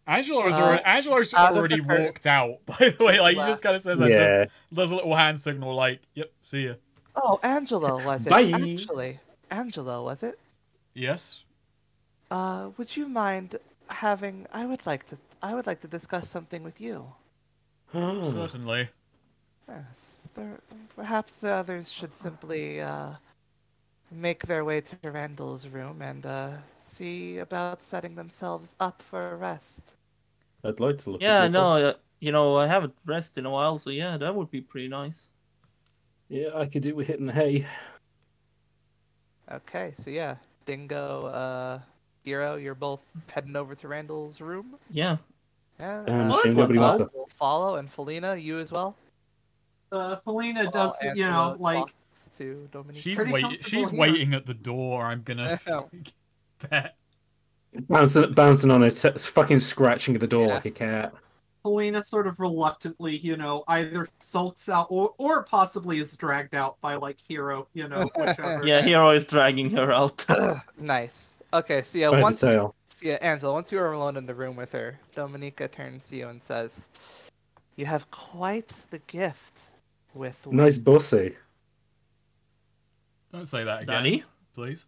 Angelo's Uh, Angelo's out of the already curtain. walked out. By the way, like he just kind of says that. Yeah. Does a little hand signal, like, "Yep, see ya." Oh, Angelo was it? Bye. Actually, Angelo was it? Yes. Would you mind having? I would like to discuss something with you. Certainly. Yes. Perhaps the others should simply make their way to Randall's room and see about setting themselves up for a rest. I'd like to look Yeah, at your no, I haven't rested in a while, so yeah, that would be pretty nice. Yeah, I could do with hitting the hay. Okay, so yeah, Dingo, Hero, you're both heading over to Randall's room. Yeah. Yeah. Damn shame nobody wants Buzz will follow, and Felina, you as well. Felina does, Angelo like, talks to Dominique. She's Pretty waiting. comfortable She's here. waiting at the door. I'm gonna bet. Bouncing on it, fucking scratching at the door Yeah. like a cat. Felina sort of reluctantly, either sulks out or possibly is dragged out by, like, Hero, whichever. Yeah, Hero is dragging her out. Nice. Okay, so yeah, By the once tail. Angela, once you are alone in the room with her, Dominica turns to you and says, "You have quite the gift with Nice bussy. Don't say that again, Danny? please.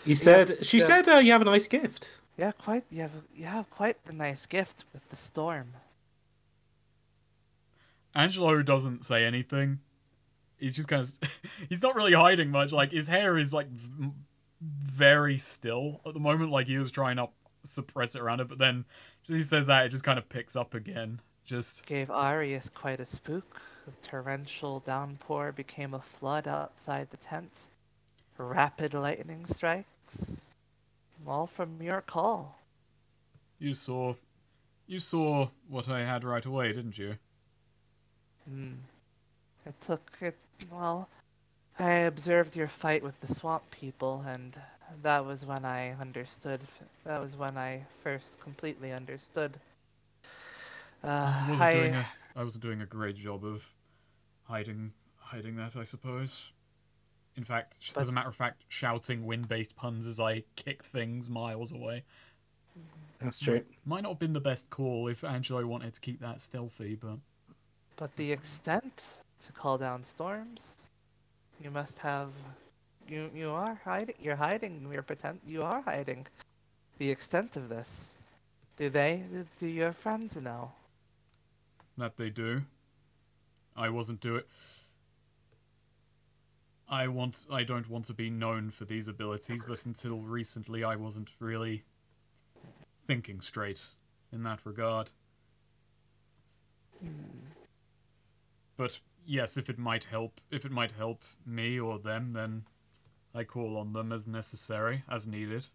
She said you have a nice gift. Yeah, quite. You have quite the nice gift with the storm." Angelo doesn't say anything. He's just kind of. He's not really hiding much. Like his hair is like very still at the moment. Like he was trying to suppress it around it, but then he says that it just kind of picks up again. Just Gave Arius quite a spook. The torrential downpour became a flood outside the tent. Rapid lightning strikes. All from your call. you saw what I had right away, didn't you? It took it. Well, I observed your fight with the swamp people, and that was when I understood. That was when I first completely understood. I wasn't doing a great job of hiding that, I suppose. In fact, as a matter of fact, shouting wind-based puns as I kicked things miles away. That's true. Might not have been the best call if Angelo wanted to keep that stealthy, but But the extent to call down storms, you must have. You are hiding. You're hiding. You are hiding. The extent of this. Do your friends know? That they do. I wasn't doing. I don't want to be known for these abilities, but until recently I wasn't really thinking straight in that regard. But yes, if it might help me or them, then I call on them as necessary, as needed.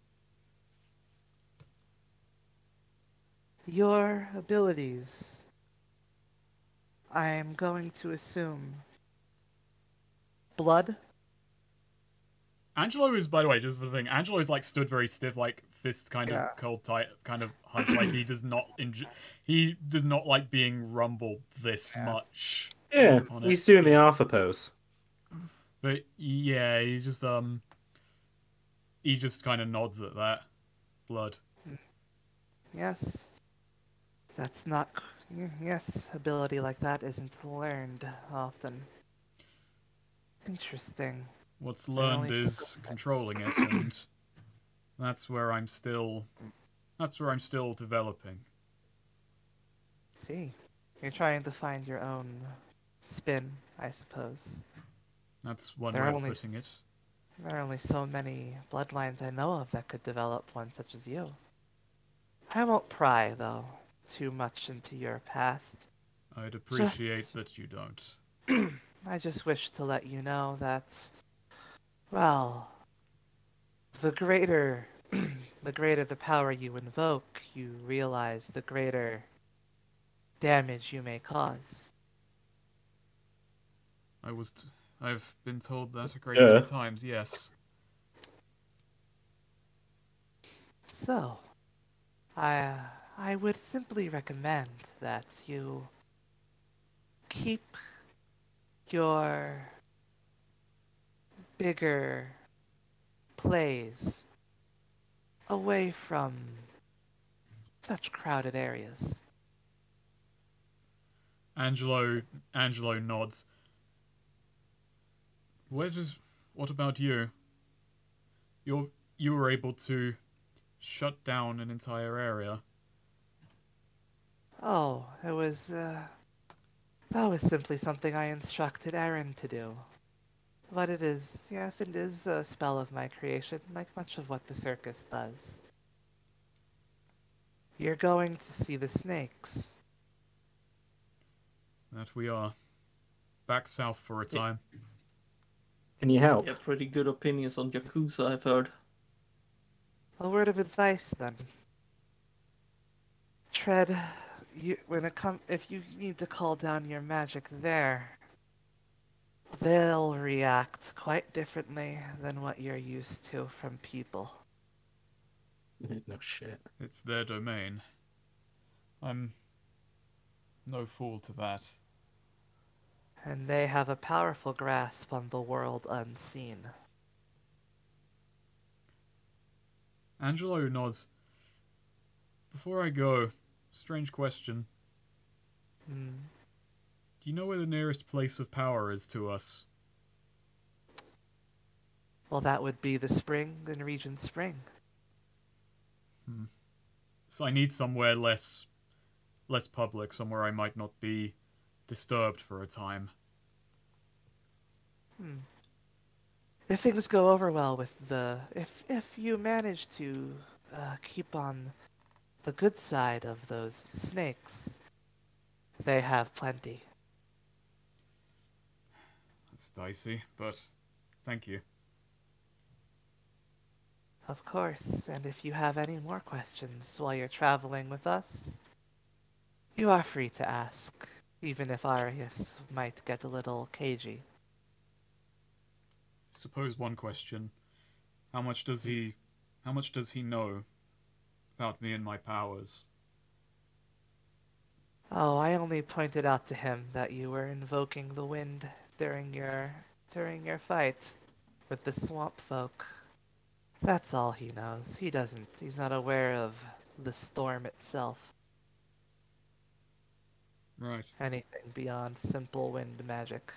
Your abilities. I am going to assume blood. Angelo is, by the way, just for the thing, Angelo is like stood very stiff, like fists kind of cold tight, kind of hunched, like he does not like being rumbled this much. Yeah, he's doing the Arthur pose. But yeah, he just kind of nods at that. Blood. Yes. That's not. Yes, ability like that isn't learned often. Interesting. What's learned is controlling it, and that's where I'm still developing. See, you're trying to find your own spin, I suppose. That's one way of putting it. There are only so many bloodlines I know of that could develop one such as you. I won't pry, though, too much into your past. I'd appreciate that you don't. I just wish to let you know that, well, the greater the power you invoke, you realize the greater damage you may cause. I've been told that a great many times, yes. So, I would simply recommend that you keep your bigger plays away from such crowded areas. Angelo nods. What about you? You were able to shut down an entire area. Oh, that was simply something I instructed Aaron to do. But it is a spell of my creation, like much of what the circus does. You're going to see the snakes. That we are. Back south for a time. Can you help? Yeah, pretty good opinions on Yakuza, I've heard. A word of advice, then. Tread, if you need to call down your magic there, they'll react quite differently than what you're used to from people. No shit. It's their domain. I'm no fool to that. And they have a powerful grasp on the world unseen. Angelo nods. Before I go, strange question. Do you know where the nearest place of power is to us? Well, that would be the spring in Region Spring. So I need somewhere less public, somewhere I might not be disturbed for a time. If things go over well with if you manage to keep on the good side of those snakes, they have plenty. That's dicey, but thank you. Of course, and if you have any more questions while you're traveling with us, you are free to ask, even if Arius might get a little cagey. Suppose one question. How much does he know about me and my powers? Oh, I only pointed out to him that you were invoking the wind during your fight with the swamp folk. That's all he knows. He's not aware of the storm itself. Right. Anything beyond simple wind magic.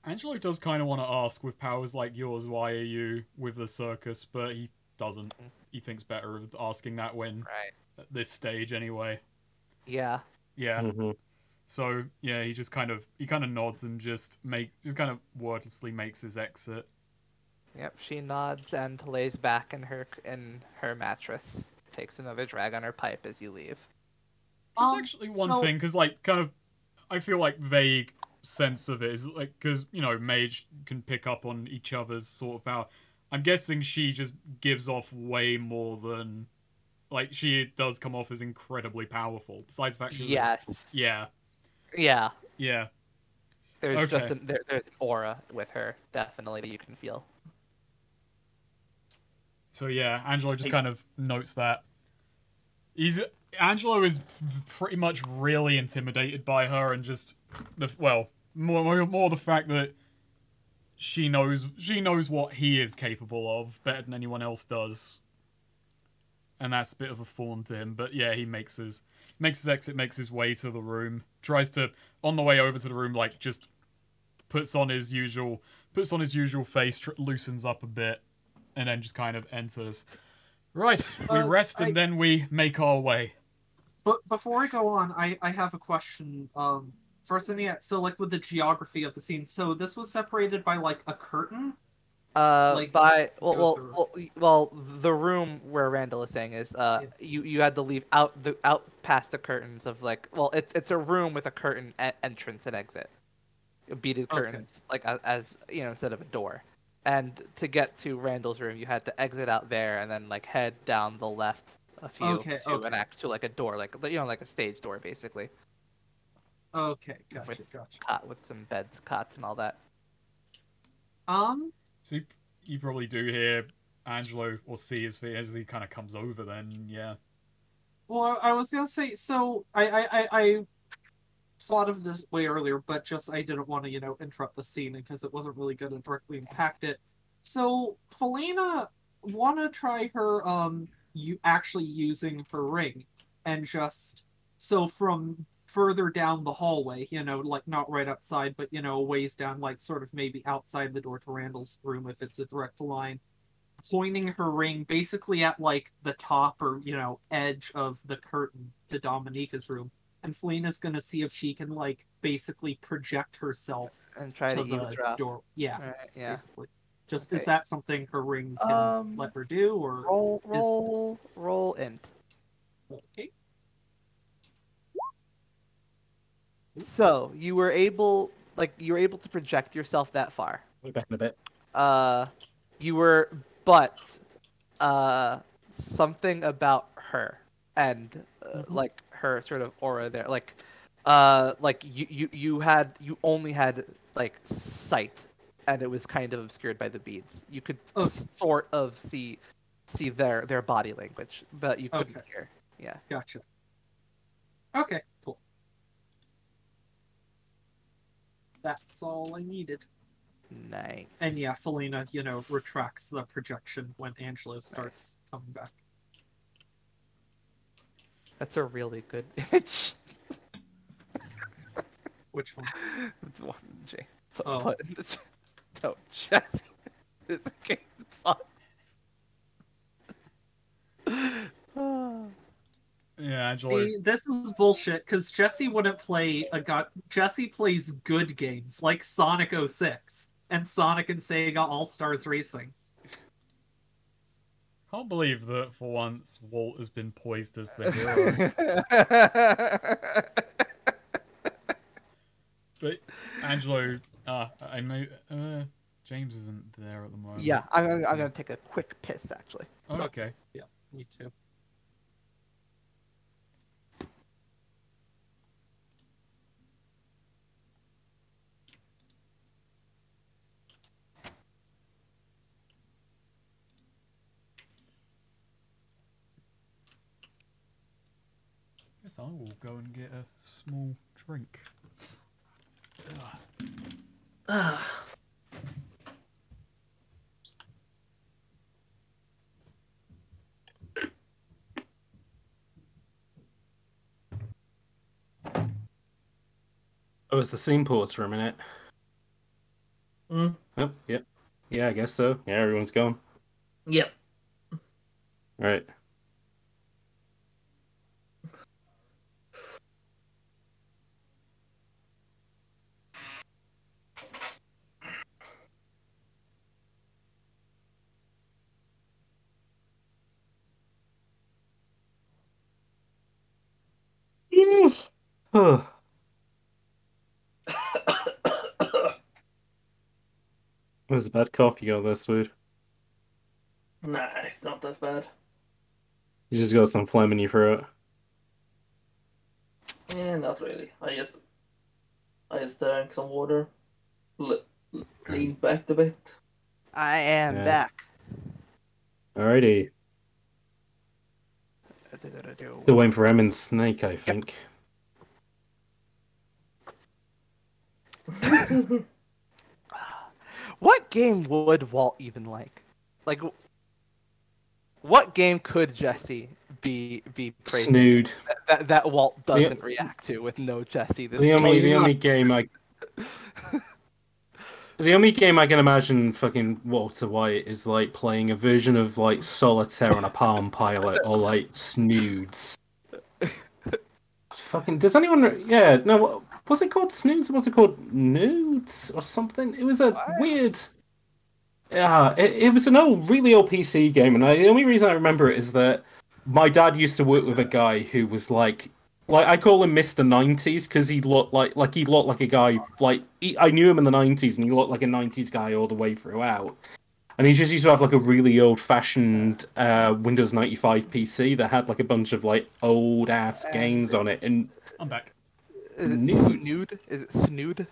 Angelo does kind of want to ask, with powers like yours, why are you with the circus? But he doesn't. He thinks better of asking that when Right. at this stage, anyway. Yeah. Yeah. Mhm. So yeah, he kind of nods and just kind of wordlessly makes his exit. Yep. She nods and lays back in her mattress. Takes another drag on her pipe as you leave. There's actually one thing, because like kind of, I feel like vague sense of it is like, because mage can pick up on each other's sort of power. I'm guessing she just gives off way more than, like, she does come off as incredibly powerful. Besides the fact she's Yes. yeah. Yeah. Yeah. There's Okay. just there's an aura with her, definitely, that you can feel. So yeah, Angelo just kind of notes that. Angelo is pretty much really intimidated by her, and just more the fact that she knows what he is capable of better than anyone else does, and that's a bit of a thorn to him. But yeah, he makes his exit, makes his way to the room, tries to, on the way over to the room, like, just puts on his usual face, loosens up a bit, and then just kind of enters. Right, we rest and then we make our way. But before I go on, I have a question. First thing, yeah, so like with the geography of the scene, so this was separated by like a curtain. The room where Randall is saying is you had to leave out past the curtains of, like, well, it's a room with a curtain entrance and exit, beaded curtains, like, as instead of a door. And to get to Randall's room, you had to exit out there and then, like, head down the left a few to like a door, like like a stage door, basically. Okay, gotcha. With some beds, cots, and all that. So you probably do hear Angelo or see his feet as he kind of comes over. Then yeah. Well, I was gonna say, so I thought of this way earlier, but just I didn't want to interrupt the scene because it wasn't really going to directly impact it. So Felina wanna try her you actually using her ring, and just so from further down the hallway, like not right outside, but a ways down, like sort of maybe outside the door to Randall's room if it's a direct line, pointing her ring basically at like the top or edge of the curtain to Dominica's room, and Felina's gonna see if she can like basically project herself and try to eavesdrop. Door. Yeah, right, yeah. basically. Just is that something her ring can let her do, or roll int. Okay. So you were able to project yourself that far. We're back in a bit. But something about her and like her sort of aura there, like you only had like sight, and it was kind of obscured by the beads. You could sort of see their body language, but you couldn't hear. Yeah. Gotcha. Okay, cool. That's all I needed. Nice. And yeah, Felina, retracts the projection when Angelo starts coming back. That's a really good image. Which one? It's one, Jay. Oh. No, Jesse. This game sucks. Yeah, Angelo. See, this is bullshit, because Jesse wouldn't play Jesse plays good games, like Sonic 06, and Sonic and Sega All-Stars Racing. Can't believe that for once Walt has been poised as the hero. But Angelo, James isn't there at the moment. Yeah, I'm gonna take a quick piss, actually. Oh, okay. Yeah, me too. Guess I will go and get a small drink. Oh, it's the scene ports for a minute. Mm. Oh, yep. Yeah, I guess so. Yeah, everyone's gone. Yep. Right. Huh. It was a bad cough you got there, Swood. Nah, it's not that bad. You just got some phlegm in your throat. Yeah, not really. I just drank some water. Leaned back a bit. I am Yeah. back. Alrighty. Still waiting for Em and Snake, I think. What game would Walt even like? Like, what game could Jesse be praising Snood. that Walt doesn't react to with no Jesse? The only game I can imagine fucking Walter White is like playing a version of like Solitaire on a Palm Pilot or like Snoods. Fucking does anyone? Yeah, no. Was it called Snoods? Or was it called Nudes or something? It was a weird. Yeah, it was an really old PC game, and the only reason I remember it is that my dad used to work with a guy who was like I call him Mr. 90s because he looked like a guy I knew him in the 90s and he looked like a 90s guy all the way throughout. And he just used to have like a really old-fashioned Windows 95 PC that had like a bunch of like old-ass games on it. And I'm back. Is it Snood? Is it Snood?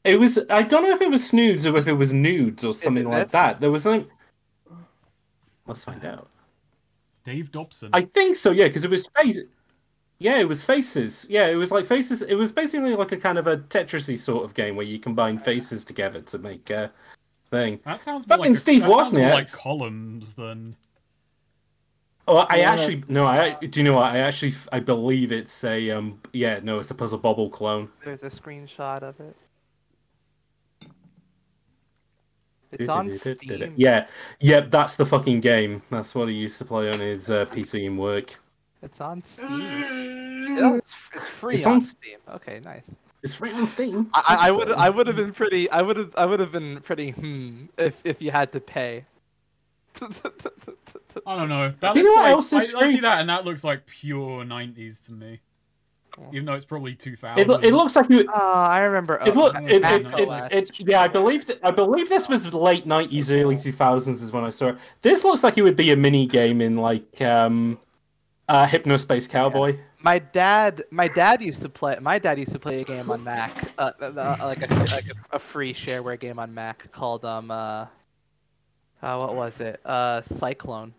it was, I don't know if it was Snoods or if it was Nudes or something like that. There was like, let's find out. Dave Dobson. I think so, yeah, because it was Faces. Yeah, it was Faces. Yeah, it was like Faces. It was basically like a kind of a Tetrisy sort of game where you combine faces together to make a thing. That sounds more fucking like Steve, wasn't it? Like columns than. Oh, I actually no. Do you know what? I believe it's a yeah. No, it's a Puzzle Bobble clone. There's a screenshot of it. It's on Steam. Yeah, that's the fucking game. That's what he used to play on his PC and work. It's on Steam. It's free on Steam. Okay, nice. It's free on Steam. I would have been pretty. I would have been pretty. If you had to pay. I don't know. That Do you know what looks else is I see that, and that looks like pure 90s to me. Even though it's probably 2000. It looks like you. I remember. Yeah, I believe this was late 90s, early 2000s is when I saw it. This looks like it would be a mini game in like Hypnospace Cowboy. Yeah. My dad used to play. My dad used to play a game on Mac, like a free shareware game on Mac called what was it? Cyclone.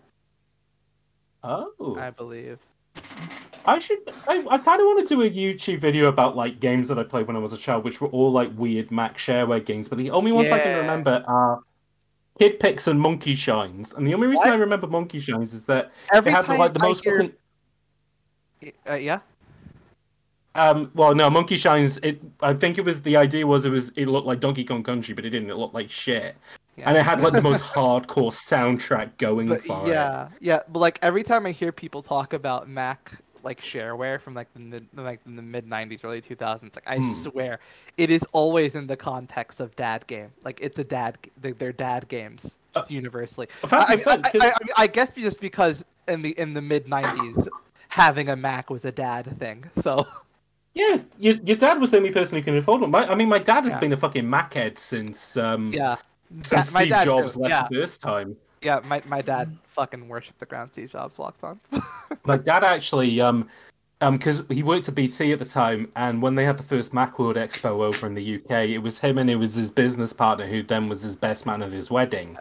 Oh. I believe. I kind of want to do a YouTube video about like games that I played when I was a child, which were all like weird Mac shareware games. But the only ones I can remember are Kid Pix and Monkey Shines. And the only reason I remember Monkey Shines is that it had like the most fucking. Yeah. Well, no, Monkey Shines. I think the idea was it looked like Donkey Kong Country, but it didn't. It looked like shit. Yeah. And it had like the most hardcore soundtrack going for it. Yeah. But like every time I hear people talk about Mac like shareware from like the mid 90s, early 2000s, like I swear it is always in the context of dad game. Like it's they're dad games universally. I guess just because in the mid 90s having a Mac was a dad thing. So yeah, your dad was the only person who can afford one. I mean, my dad has been a fucking Mac head since since Steve Jobs left the first time. Yeah, my dad fucking worshipped the ground Steve Jobs walked on. My dad actually, because he worked at BT at the time, and when they had the first Macworld Expo over in the UK, it was him and it was his business partner who then was his best man at his wedding.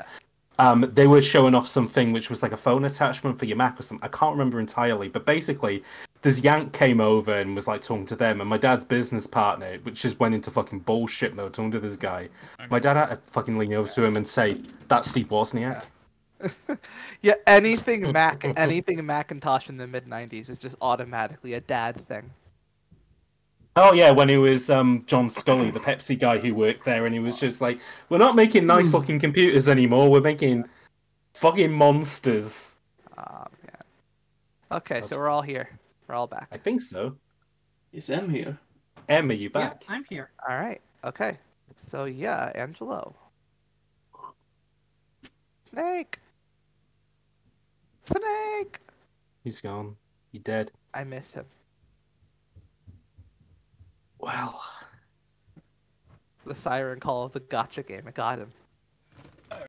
They were showing off something which was like a phone attachment for your Mac or something. I can't remember entirely, but basically, this Yank came over and was like talking to them, and my dad's business partner, which just went into fucking bullshit mode, talking to this guy. My dad had to fucking lean over to him and say, "That's Steve Wozniak." Yeah, anything Macintosh in the mid 90s is just automatically a dad thing. Oh yeah, when it was John Scully, the Pepsi guy who worked there, and he was just like, "We're not making nice looking computers anymore. We're making fucking monsters." Oh man. Okay, so we're all here. We're all back. I think so. Is M here? Em, are you Yeah, back? I'm here. All right. Okay. So yeah, Angelo. Snake. Snake. He's gone. He dead. I miss him. Well, The siren call of the gotcha game. It got him.